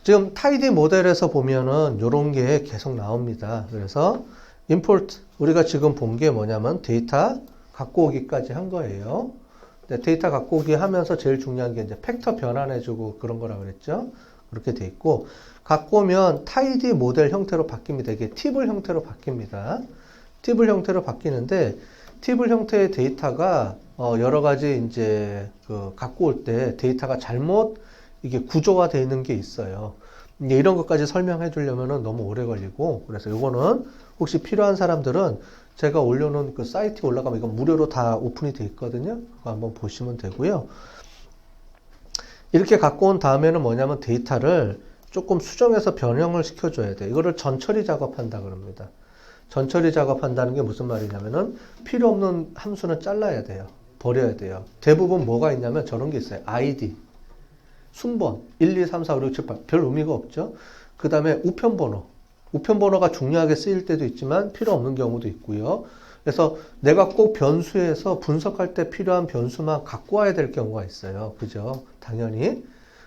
지금 tidy 모델에서 보면은 이런 게 계속 나옵니다. 그래서 import 우리가 지금 본 게 뭐냐면 데이터 갖고 오기까지 한 거예요. 데이터 갖고 오기 하면서 제일 중요한 게 이제 팩터 변환해주고 그런 거라 그랬죠. 그렇게 돼 있고 갖고 오면 tidy 모델 형태로 바뀝니다. 이게 table 형태로 바뀝니다. table 형태로 바뀌는데 table 형태의 데이터가 여러 가지 이제 갖고 올 때 데이터가 잘못 이게 구조화되어 있는 게 있어요. 이제 이런 것까지 설명해 주려면 너무 오래 걸리고 그래서 이거는 혹시 필요한 사람들은 제가 올려놓은 그 사이트에 올라가면 이건 무료로 다 오픈이 돼 있거든요. 그거 한번 보시면 되고요. 이렇게 갖고 온 다음에는 뭐냐면 데이터를 조금 수정해서 변형을 시켜줘야 돼요. 이거를 전처리 작업한다 그럽니다. 전처리 작업한다는 게 무슨 말이냐면은 필요 없는 함수는 잘라야 돼요. 버려야 돼요. 대부분 뭐가 있냐면 저런 게 있어요. ID, 순번, 1, 2, 3, 4, 5, 6, 7, 8. 별 의미가 없죠. 그 다음에 우편번호. 우편번호가 중요하게 쓰일 때도 있지만 필요 없는 경우도 있고요. 그래서 내가 꼭 변수에서 분석할 때 필요한 변수만 갖고 와야 될 경우가 있어요. 그죠? 당연히.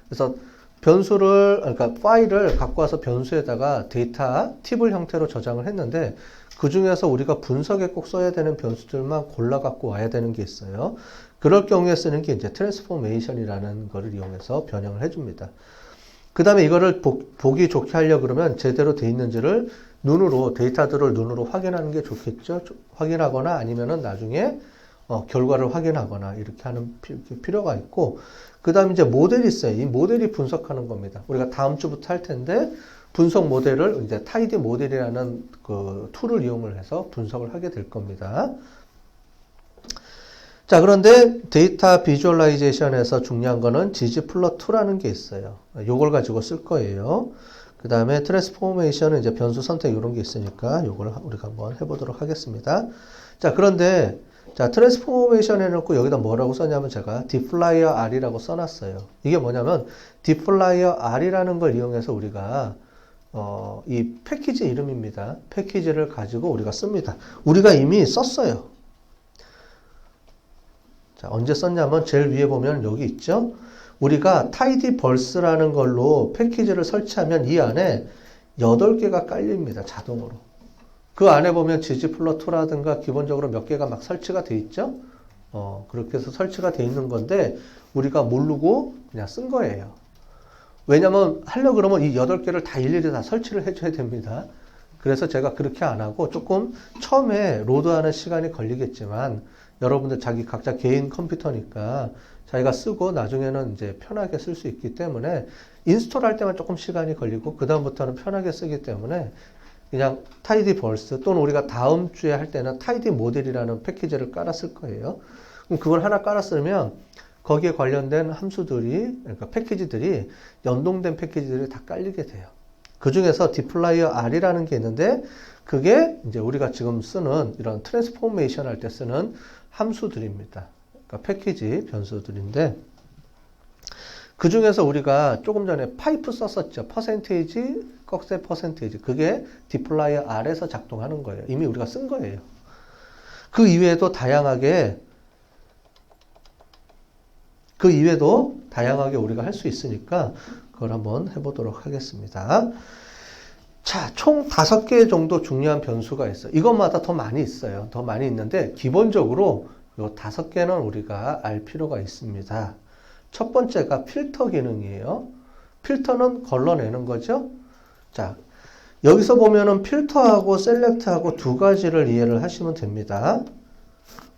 그래서 변수를, 그러니까 파일을 갖고 와서 변수에다가 데이터 팁을 형태로 저장을 했는데 그 중에서 우리가 분석에 꼭 써야 되는 변수들만 골라 갖고 와야 되는 게 있어요. 그럴 경우에 쓰는 게 이제 트랜스포메이션이라는 거를 이용해서 변형을 해줍니다. 그 다음에 이거를 보기 좋게 하려고 그러면 제대로 돼 있는지를 눈으로, 데이터들을 눈으로 확인하는 게 좋겠죠. 확인하거나 아니면은 나중에 결과를 확인하거나 이렇게 하는 필요가 있고, 그 다음에 이제 모델이 있어요. 이 모델이 분석하는 겁니다. 우리가 다음 주부터 할 텐데, 분석 모델을 이제 타이디 모델이라는 그 툴을 이용을 해서 분석을 하게 될 겁니다. 자, 그런데 데이터 비주얼라이제이션에서 중요한 거는 ggplot2라는 게 있어요. 요걸 가지고 쓸 거예요. 그 다음에 트랜스포메이션은 이제 변수 선택 이런 게 있으니까 요걸 우리가 한번 해보도록 하겠습니다. 자, 그런데 자, 트랜스포메이션 해놓고 여기다 뭐라고 썼냐면 제가 dplyr r이라고 써놨어요. 이게 뭐냐면 dplyr r이라는 걸 이용해서 우리가 이 패키지 이름입니다. 패키지를 가지고 우리가 씁니다. 우리가 이미 썼어요. 자, 언제 썼냐면 제일 위에 보면 여기 있죠? 우리가 tidyverse라는 걸로 패키지를 설치하면 이 안에 8개가 깔립니다. 자동으로. 그 안에 보면 ggplot2라든가 기본적으로 몇 개가 막 설치가 돼 있죠? 그렇게 해서 설치가 돼 있는 건데 우리가 모르고 그냥 쓴 거예요. 왜냐면 하려고 그러면 이 8개를 다 일일이 다 설치를 해줘야 됩니다. 그래서 제가 그렇게 안 하고 조금 처음에 로드하는 시간이 걸리겠지만 여러분들 자기 각자 개인 컴퓨터니까 자기가 쓰고 나중에는 이제 편하게 쓸 수 있기 때문에 인스톨 할 때만 조금 시간이 걸리고 그 다음부터는 편하게 쓰기 때문에 그냥 tidyverse 또는 우리가 다음 주에 할 때는 tidy 모델이라는 패키지를 깔았을 거예요. 그럼 그걸 하나 깔았으면 거기에 관련된 함수들이 그러니까 패키지들이 연동된 패키지들이 다 깔리게 돼요. 그 중에서 dplyr r이라는 게 있는데 그게 이제 우리가 지금 쓰는 이런 트랜스포메이션 할 때 쓰는 함수들입니다. 그러니까 패키지 변수들인데 그 중에서 우리가 조금 전에 파이프 썼었죠. 퍼센테이지, 꺽쇠 퍼센테이지. 그게 dplyr r에서 작동하는 거예요. 이미 우리가 쓴 거예요. 그 이외에도 다양하게 우리가 할 수 있으니까 그걸 한번 해보도록 하겠습니다. 자, 총 5개 정도 중요한 변수가 있어요. 이것마다 더 많이 있어요. 더 많이 있는데 기본적으로 요 5개는 우리가 알 필요가 있습니다. 첫 번째가 필터 기능이에요. 필터는 걸러내는 거죠. 자, 여기서 보면은 필터하고 셀렉트하고 두 가지를 이해를 하시면 됩니다.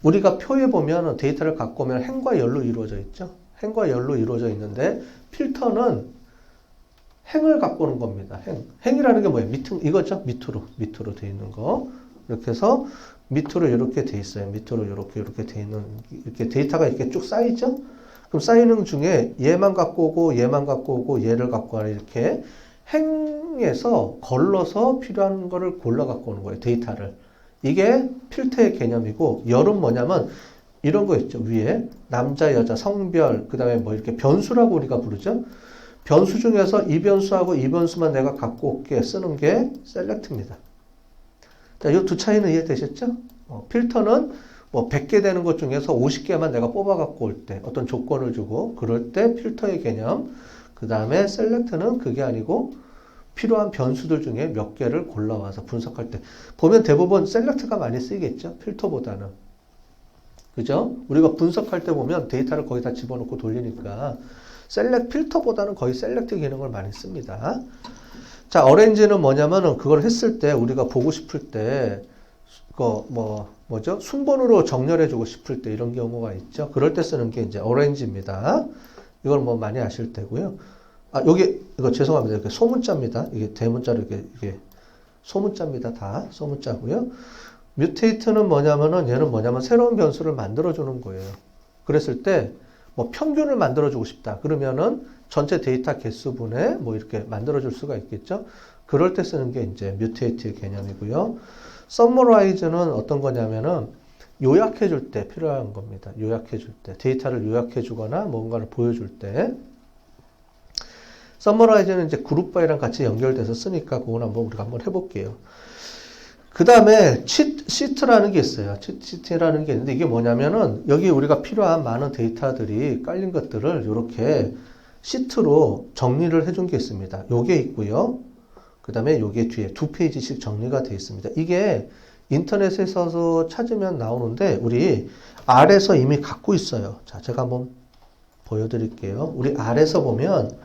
우리가 표에 보면 데이터를 갖고 오면 행과 열로 이루어져 있죠. 행과 열로 이루어져 있는데 필터는 행을 갖고 오는 겁니다. 행이라는 게 뭐예요? 이거죠? 밑으로 돼 있는 거. 이렇게 해서 밑으로 이렇게 돼 있어요. 밑으로 이렇게 돼 있는, 이렇게 데이터가 이렇게 쭉 쌓이죠? 그럼 쌓이는 중에 얘만 갖고 오고, 얘만 갖고 오고, 얘를 갖고 와라. 이렇게 행에서 걸러서 필요한 거를 골라 갖고 오는 거예요. 데이터를. 이게 필터의 개념이고, 열은 뭐냐면, 이런 거 있죠. 위에. 남자, 여자, 성별, 그 다음에 뭐 이렇게 변수라고 우리가 부르죠? 변수 중에서 이 변수하고 이 변수만 내가 갖고 올게 쓰는 게 셀렉트입니다. 자, 이 두 차이는 이해되셨죠? 필터는 뭐 100개 되는 것 중에서 50개만 내가 뽑아 갖고 올 때 어떤 조건을 주고 그럴 때 필터의 개념. 그 다음에 select는 그게 아니고 필요한 변수들 중에 몇 개를 골라와서 분석할 때 보면 대부분 select가 많이 쓰이겠죠. 필터보다는. 그죠? 우리가 분석할 때 보면 데이터를 거기다 집어넣고 돌리니까 select 필터보다는 거의 select 기능을 많이 씁니다. 자, arrange는 뭐냐면은 그걸 했을 때 우리가 보고 싶을 때 뭐죠? 순번으로 정렬해주고 싶을 때 이런 경우가 있죠. 그럴 때 쓰는 게 이제 arrange입니다. 이걸 뭐 많이 아실 테고요. 아, 이거 죄송합니다. 이렇게 소문자입니다. 이게 대문자로 이게 소문자입니다. 다 소문자고요. 뮤테이트는 뭐냐면은 얘는 뭐냐면 새로운 변수를 만들어주는 거예요. 그랬을 때 뭐 평균을 만들어주고 싶다. 그러면은 전체 데이터 개수분에 뭐 이렇게 만들어줄 수가 있겠죠. 그럴 때 쓰는 게 이제 뮤테이트의 개념이고요. 서머라이즈는 어떤 거냐면은 요약해 줄 때 필요한 겁니다. 요약해 줄 때. 데이터를 요약해 주거나 뭔가를 보여줄 때. 서머라이즈는 이제 그룹 바이랑 같이 연결돼서 쓰니까 그건 우리가 한번 해볼게요. 그 다음에 시트라는 게 있어요. 시트라는 게 있는데 이게 뭐냐면은 여기 우리가 필요한 많은 데이터들이 깔린 것들을 이렇게 시트로 정리를 해준 게 있습니다. 요게 있고요. 그 다음에 요게 뒤에 2페이지씩 정리가 되어 있습니다. 이게 인터넷에서 찾으면 나오는데 우리 R에서 이미 갖고 있어요. 자, 제가 한번 보여드릴게요. 우리 R에서 보면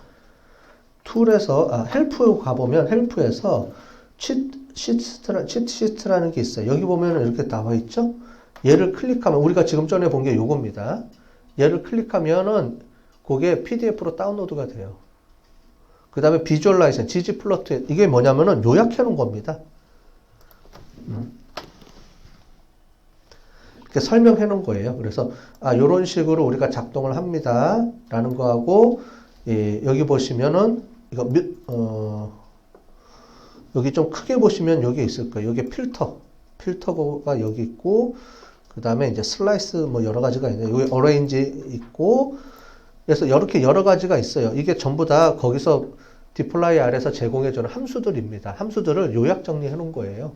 툴에서 헬프 가보면 헬프에서 시트라는 게 있어요. 여기 보면 이렇게 나와 있죠. 얘를 클릭하면 우리가 지금 전에 본 게 요겁니다. 얘를 클릭하면은 그게 PDF로 다운로드가 돼요. 그 다음에 비주얼라이젠, ggplot 이게 뭐냐면은 요약해 놓은 겁니다. 이렇게 설명해 놓은 거예요. 그래서 요런 식으로 우리가 작동을 합니다. 라는 거하고 여기 보시면은 이거 여기 좀 크게 보시면 여기 있을 거예요. 여기 필터가 여기 있고 그 다음에 이제 슬라이스 뭐 여러 가지가 있네요. 여기 어레인지 있고 그래서 이렇게 여러 가지가 있어요. 이게 전부 다 거기서 디플라이 아래에서 제공해주는 함수들입니다. 함수들을 요약 정리해 놓은 거예요.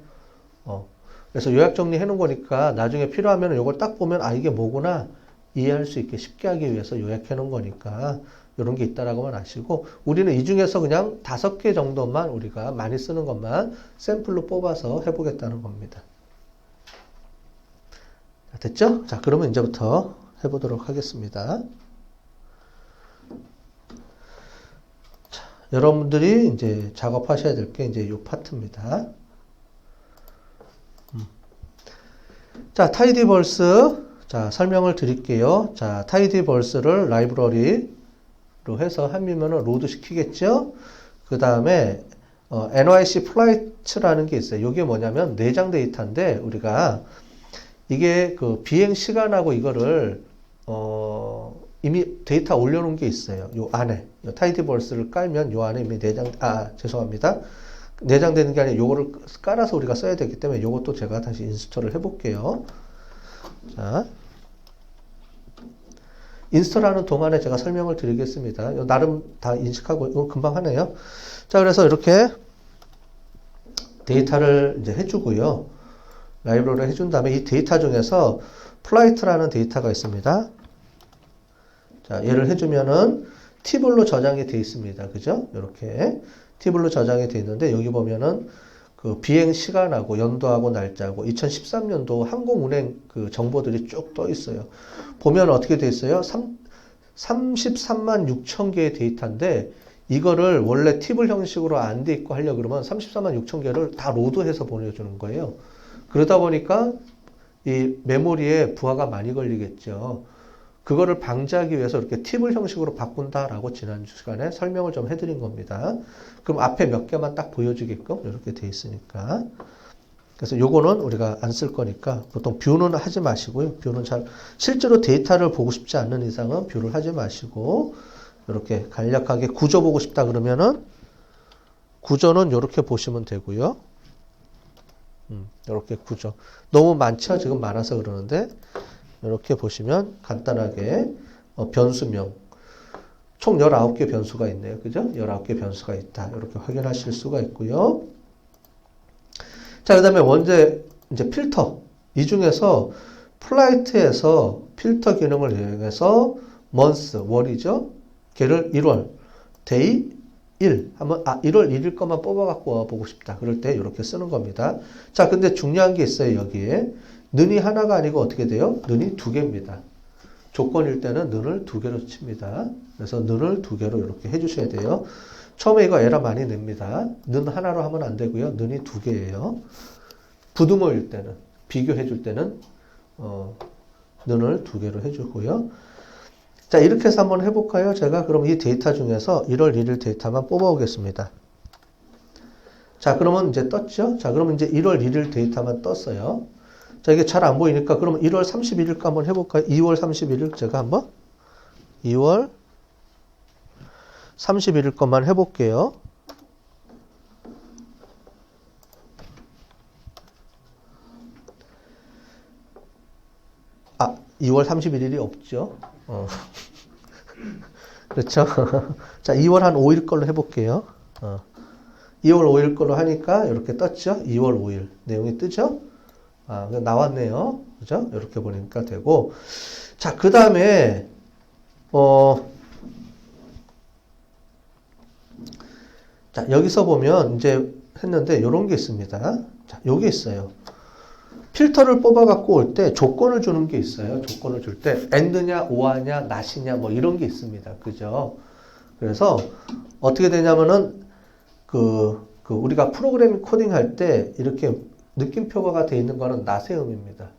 그래서 요약 정리해 놓은 거니까 나중에 필요하면 이걸 딱 보면 이게 뭐구나 이해할 수 있게 쉽게 하기 위해서 요약해 놓은 거니까 이런 게 있다라고만 아시고 우리는 이 중에서 그냥 5개 정도만 우리가 많이 쓰는 것만 샘플로 뽑아서 해보겠다는 겁니다. 됐죠? 자, 그러면 이제부터 해보도록 하겠습니다. 자, 여러분들이 이제 작업하셔야 될 게 이제 이 파트입니다. 자, 타이디벌스. 자, 설명을 드릴게요. 자, 타이디벌스를 라이브러리로 해서 하면은 로드 시키겠죠? 그 다음에, NYC 플라이트라는 게 있어요. 이게 뭐냐면 내장 데이터인데, 우리가 이게 그 비행 시간하고 이거를, 이미 데이터 올려놓은 게 있어요. 요 안에. 요 타이디벌스를 깔면 요 안에 이미 죄송합니다. 내장되는 게 아니라 요거를 깔아서 우리가 써야 되기 때문에 요것도 제가 다시 인스톨을 해볼게요. 자. 인스톨하는 동안에 제가 설명을 드리겠습니다. 나름 다 인식하고, 이거 금방 하네요. 자, 그래서 이렇게 데이터를 이제 해주고요. 라이브러리를 해준 다음에 이 데이터 중에서 플라이트라는 데이터가 있습니다. 자, 얘를 해주면은 팁으로 저장이 되어 있습니다. 그죠? 이렇게 팁으로 저장이 되어 있는데 여기 보면은 그 비행 시간하고 연도하고 날짜하고 2013년도 항공운행 그 정보들이 쭉 떠 있어요. 보면 어떻게 돼 있어요? 33만 6천 개의 데이터인데 이거를 원래 팁을 형식으로 안 돼 있고 하려고 그러면 34만 6천 개를 다 로드해서 보내주는 거예요. 그러다 보니까 이 메모리에 부하가 많이 걸리겠죠. 그거를 방지하기 위해서 이렇게 팁을 형식으로 바꾼다라고 지난 시간에 설명을 좀 해드린 겁니다. 그럼 앞에 몇 개만 딱 보여주게끔 이렇게 돼 있으니까. 그래서 요거는 우리가 안 쓸 거니까 보통 뷰는 하지 마시고요. 뷰는 실제로 데이터를 보고 싶지 않는 이상은 뷰를 하지 마시고 이렇게 간략하게 구조 보고 싶다 그러면은 구조는 이렇게 보시면 되고요. 이렇게 구조. 너무 많죠? 지금 많아서 그러는데 이렇게 보시면 간단하게 변수명 총 19개 변수가 있네요. 그죠? 19개 변수가 있다. 이렇게 확인하실 수가 있고요. 자, 그 다음에 이제 필터. 이 중에서 플라이트에서 필터 기능을 이용해서 month, 월이죠? 걔를 1월. day 1 한번 1월 1일 것만 뽑아 갖고 와 보고 싶다. 그럴 때 이렇게 쓰는 겁니다. 자, 근데 중요한 게 있어요. 여기에 는이 하나가 아니고 어떻게 돼요? 는이 두 개입니다. 조건일 때는 는을 두 개로 칩니다. 그래서 는을 두 개로 이렇게 해주셔야 돼요. 처음에 이거 에러 많이 냅니다. 는 하나로 하면 안 되고요. 는이 두 개예요. 부등호일 때는, 비교해 줄 때는 는을 두 개로 해주고요. 자, 이렇게 해서 한번 해볼까요? 제가 그럼 이 데이터 중에서 1월 1일 데이터만 뽑아오겠습니다. 자, 그러면 이제 떴죠? 자, 그러면 이제 1월 1일 데이터만 떴어요. 자, 이게 잘 안 보이니까 그러면 1월 31일 거 한번 해볼까요? 2월 31일 제가 한번 2월 31일 것만 해볼게요. 아, 2월 31일이 없죠. 그렇죠. 자, 2월 한 5일 걸로 해볼게요. 2월 5일 걸로 하니까 이렇게 떴죠. 2월 5일 내용이 뜨죠. 나왔네요. 그죠? 이렇게 보니까 되고. 자, 그 다음에 자, 여기서 보면 이제 했는데 이런 게 있습니다. 자, 요게 있어요. 필터를 뽑아 갖고 올 때 조건을 주는 게 있어요. 조건을 줄 때 and냐, or냐, not이냐 뭐 이런 게 있습니다. 그죠? 그래서 어떻게 되냐면은 우리가 프로그래밍 코딩 할 때 이렇게 느낌표가 돼 있는 거는 not의 의미입니다.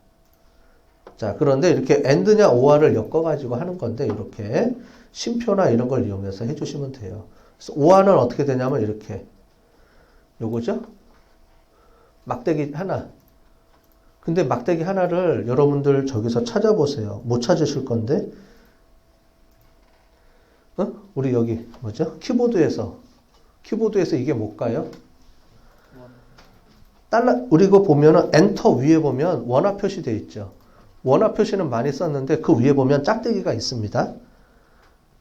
자, 그런데 이렇게 and냐, or를 엮어 가지고 하는 건데 이렇게 쉼표나 이런 걸 이용해서 해 주시면 돼요. 그래서 or는 어떻게 되냐면 이렇게 요거죠? 막대기 하나. 근데 막대기 하나를 여러분들 저기서 찾아보세요. 못 찾으실 건데. 우리 여기 뭐죠? 키보드에서 이게 뭘까요? 우리 이거 보면은 엔터 위에 보면 원화 표시되어 있죠. 원화 표시는 많이 썼는데 그 위에 보면 짝대기가 있습니다.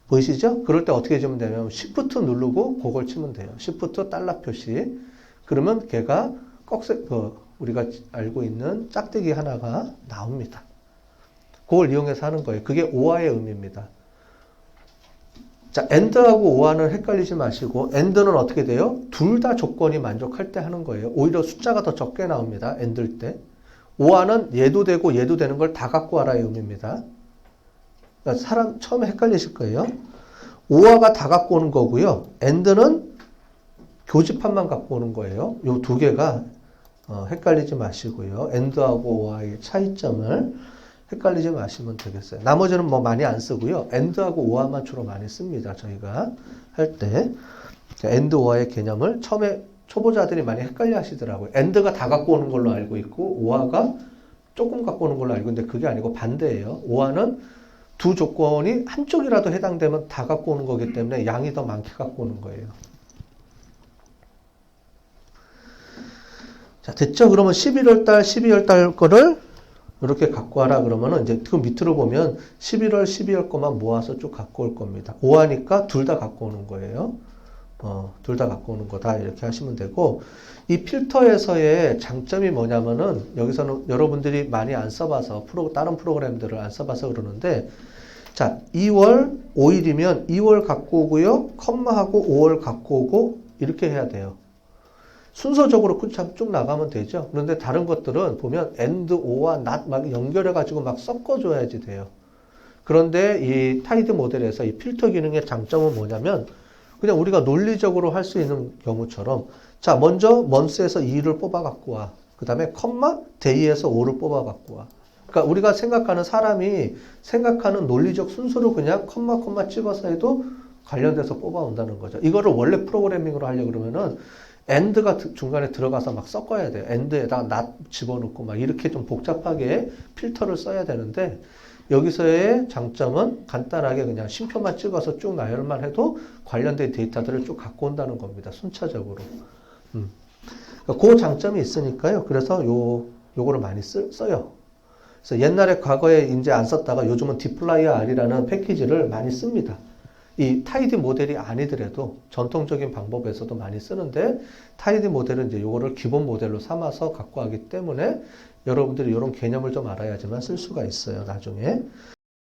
보이시죠? 그럴 때 어떻게 해주면 되냐면 Shift 누르고 그걸 치면 돼요. Shift 달러 표시. 그러면 걔가 우리가 알고 있는 짝대기 하나가 나옵니다. 그걸 이용해서 하는 거예요. 그게 or의 의미입니다. 자, and하고 or는 헷갈리지 마시고 and는 어떻게 돼요? 둘 다 조건이 만족할 때 하는 거예요. 오히려 숫자가 더 적게 나옵니다. and일 때. or는 얘도 되고 얘도 되는 걸 다 갖고 와라의 의미입니다. 그러니까 처음에 헷갈리실 거예요. or가 다 갖고 오는 거고요. and는 교집합만 갖고 오는 거예요. 요 두 개가 헷갈리지 마시고요. and하고 or의 차이점을 헷갈리지 마시면 되겠어요. 나머지는 뭐 많이 안 쓰고요. and하고 or만 주로 많이 씁니다. 저희가 할 때. and, or의 개념을 처음에 초보자들이 많이 헷갈려 하시더라고요. and가 다 갖고 오는 걸로 알고 있고 or가 조금 갖고 오는 걸로 알고 있는데 그게 아니고 반대예요. or는 두 조건이 한쪽이라도 해당되면 다 갖고 오는 거기 때문에 양이 더 많게 갖고 오는 거예요. 자, 됐죠? 그러면 11월 달, 12월 달 거를 이렇게 갖고 와라 그러면은 이제 그 밑으로 보면 11월, 12월 거만 모아서 쭉 갖고 올 겁니다. 5하니까 둘 다 갖고 오는 거예요. 둘 다 갖고 오는 거다. 이렇게 하시면 되고, 이 필터에서의 장점이 뭐냐면은 여기서는 여러분들이 많이 안 써봐서 다른 프로그램들을 안 써봐서 그러는데, 자, 2월 5일이면 2월 갖고 오고요. 컴마하고 5월 갖고 오고 이렇게 해야 돼요. 순서적으로 쭉 나가면 되죠. 그런데 다른 것들은 보면 and, or와 not 막 연결해가지고 막 섞어줘야지 돼요. 그런데 이 타이드 모델에서 이 필터 기능의 장점은 뭐냐면 그냥 우리가 논리적으로 할 수 있는 경우처럼 자, 먼저 month에서 2를 뽑아 갖고 와. 그 다음에 컴마 day에서 5를 뽑아 갖고 와. 그러니까 우리가 생각하는 사람이 생각하는 논리적 순서로 그냥 컴마 찍어서 해도 관련돼서 뽑아온다는 거죠. 이거를 원래 프로그래밍으로 하려고 그러면은 and가 중간에 들어가서 막 섞어야 돼요. and에다 not 집어넣고 막 이렇게 좀 복잡하게 필터를 써야 되는데 여기서의 장점은 간단하게 그냥 쉼표만 찍어서 쭉 나열만 해도 관련된 데이터들을 쭉 갖고 온다는 겁니다. 순차적으로. 그러니까 그 장점이 있으니까요. 그래서 요거를 많이 써요. 그래서 옛날에 과거에 이제 안 썼다가 요즘은 디플라이어 R이라는 패키지를 많이 씁니다. 이 타이드 모델이 아니더라도 전통적인 방법에서도 많이 쓰는데 타이드 모델은 이제 요거를 기본 모델로 삼아서 갖고 가기 때문에 여러분들이 이런 개념을 좀 알아야지만 쓸 수가 있어요, 나중에.